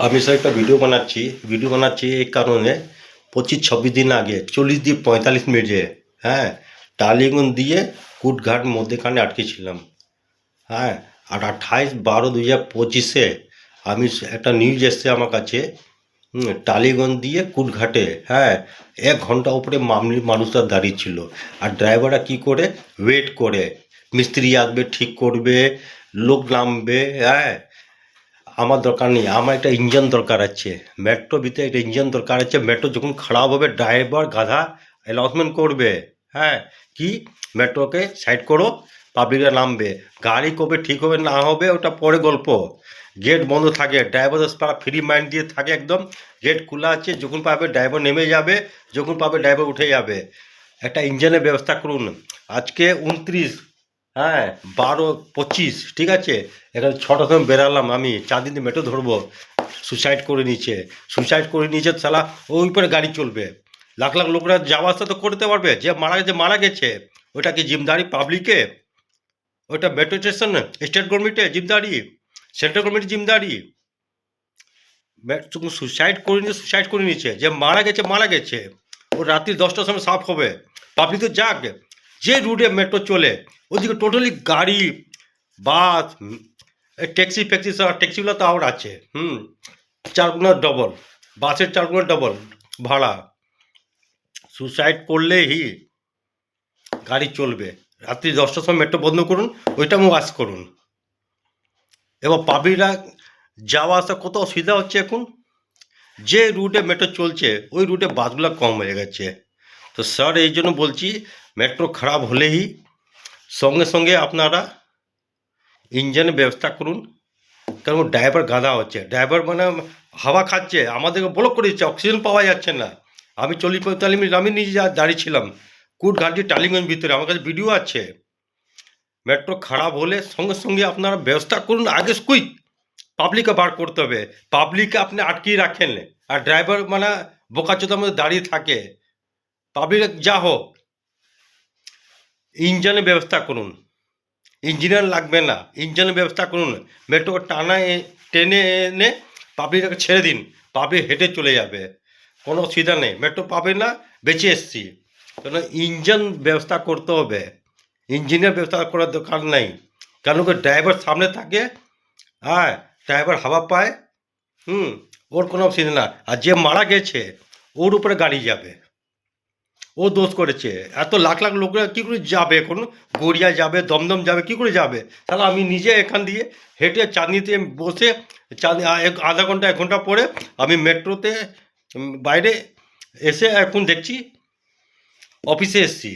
আমি স্যার একটা ভিডিও বানাচ্ছি এই কারণে 25-26 দিন আগে 40 দিয়ে 45 মিনিটে, হ্যাঁ, টালিগঞ্জ দিয়ে কুটঘাট মধ্যেখানে আটকেছিলাম। হ্যাঁ, আর 28/12/2025 আমি একটা নিউজ এসছে আমার কাছে। টালিগঞ্জ দিয়ে কুটঘাটে, হ্যাঁ, 1 ঘন্টা উপরে মানুষরা দাঁড়িয়ে ছিল। আর ড্রাইভাররা কি করে ওয়েট করে, মিস্ত্রি আসবে, ঠিক করবে, লোক নামবে। হ্যাঁ, আমার দরকার নেই, আমার একটা ইঞ্জিন দরকার আছে। মেট্রো ভিতরে একটা ইঞ্জিন দরকার আছে। মেট্রো যখন খারাপ হবে ড্রাইভার গাধা অ্যানাউন্সমেন্ট করবে, হ্যাঁ, কি মেট্রোকে সাইড করো, পাবলিকরা নামবে। গাড়ি কবে ঠিক হবে না হবে ওটা পরে গল্প। গেট বন্ধ থাকে, ড্রাইভার তারা ফ্রি মাইন্ড দিয়ে থাকে একদম। গেট খোলা আছে, যখন পাবে ড্রাইভার নেমে যাবে, যখন পাবে ড্রাইভার উঠে যাবে। একটা ইঞ্জিনের ব্যবস্থা করুন। আজকে 29, হ্যাঁ, 12/25, ঠিক আছে। এখানে 6টার সময় বেরালাম, আমি 4 দিন মেট্রো ধরবো। সুসাইড করে নিয়েছে শালা। ওই পরে গাড়ি চলবে, লাখ লাখ লোকরা যাওয়া আসা তো করতে পারবে। যে মারা গেছে ওটা কি জিমদারি পাবলিকে? ওটা মেট্রো স্টেশন স্টেট গভর্নমেন্টে জিমদারি, সেন্ট্রাল গভর্নমেন্টের জিমদারি? সুসাইড করে নিয়েছে, যে মারা গেছে। ও রাত্রি 10টার সময় সাফ হবে, পাবলিক তো যাক। যে রুটে মেট্রো চলে ওদিকে টোটালি গাড়ি, বাস, ট্যাক্সিগুলো তো আবার আছে। 4 গুণা ডবল, বাসের 4 গুণা ডবল ভাড়া। সুসাইড করলেই গাড়ি চলবে। রাত্রি 10টার সময় মেট্রো বন্ধ করুন, ওইটা ওয়াশ করুন। এবার পাবলিকরা যাওয়া আসা কত অসুবিধা হচ্ছে এখন। যে রুটে মেট্রো চলছে ওই রুটে বাসগুলো কম হয়ে গেছে। তো স্যার এই জন্য বলছি, মেট্রো খারাপ হলেই সঙ্গে সঙ্গে আপনারা ইঞ্জিনের ব্যবস্থা করুন। কারণ ড্রাইভার গাধা হচ্ছে, ড্রাইভার মানে হাওয়া খাচ্ছে, আমাদেরকে ব্লক করে দিচ্ছে, অক্সিজেন পাওয়া যাচ্ছে না। আমি 40-45 মিনিট আমি নিজে দাঁড়িয়েছিলাম কুটঘাটি টালিগঞ্জ ভিতরে, আমার কাছে ভিডিও আছে। মেট্রো খারাপ হলে সঙ্গে সঙ্গে আপনারা ব্যবস্থা করুন, আগে কুইক। পাবলিককে বার করতে হবে, পাবলিককে আপনি আটকিয়ে রাখেন। আর ড্রাইভার মানে বোকাচোদার মধ্যে দাঁড়িয়ে থাকে। পাবলিক যা হোক, ইঞ্জিনের ব্যবস্থা করুন। ইঞ্জিনিয়ার লাগবে না, ইঞ্জিনের ব্যবস্থা করুন। মেট্রো টেনে এনে পাবলিককে ছেড়ে দিন, পাবলিক হেঁটে চলে যাবে, কোনো অসুবিধা নেই। মেট্রো পাবে না, বেঁচে এসছি। কেন ইঞ্জিন ব্যবস্থা করতে হবে, ইঞ্জিনিয়ার ব্যবস্থা করার দরকার নাই। কেন কি ড্রাইভার সামনে থাকে, হ্যাঁ, ড্রাইভার হাওয়া পায়, ওর কোনো অসুবিধা না। আর যে মারা গেছে ওর উপরে গাড়ি যাবে, ও দোষ করেছে। এত লাখ লাখ লোকরা কী করে যাবে এখন? গড়িয়া যাবে, দমদম যাবে, কী করে যাবে? তাহলে আমি নিজে এখান দিয়ে হেঁটে চাঁদনিতে বসে, আধা ঘন্টা 1 ঘন্টা পরে আমি মেট্রোতে বাইরে এসে এখন দেখছি অফিসে এসছি।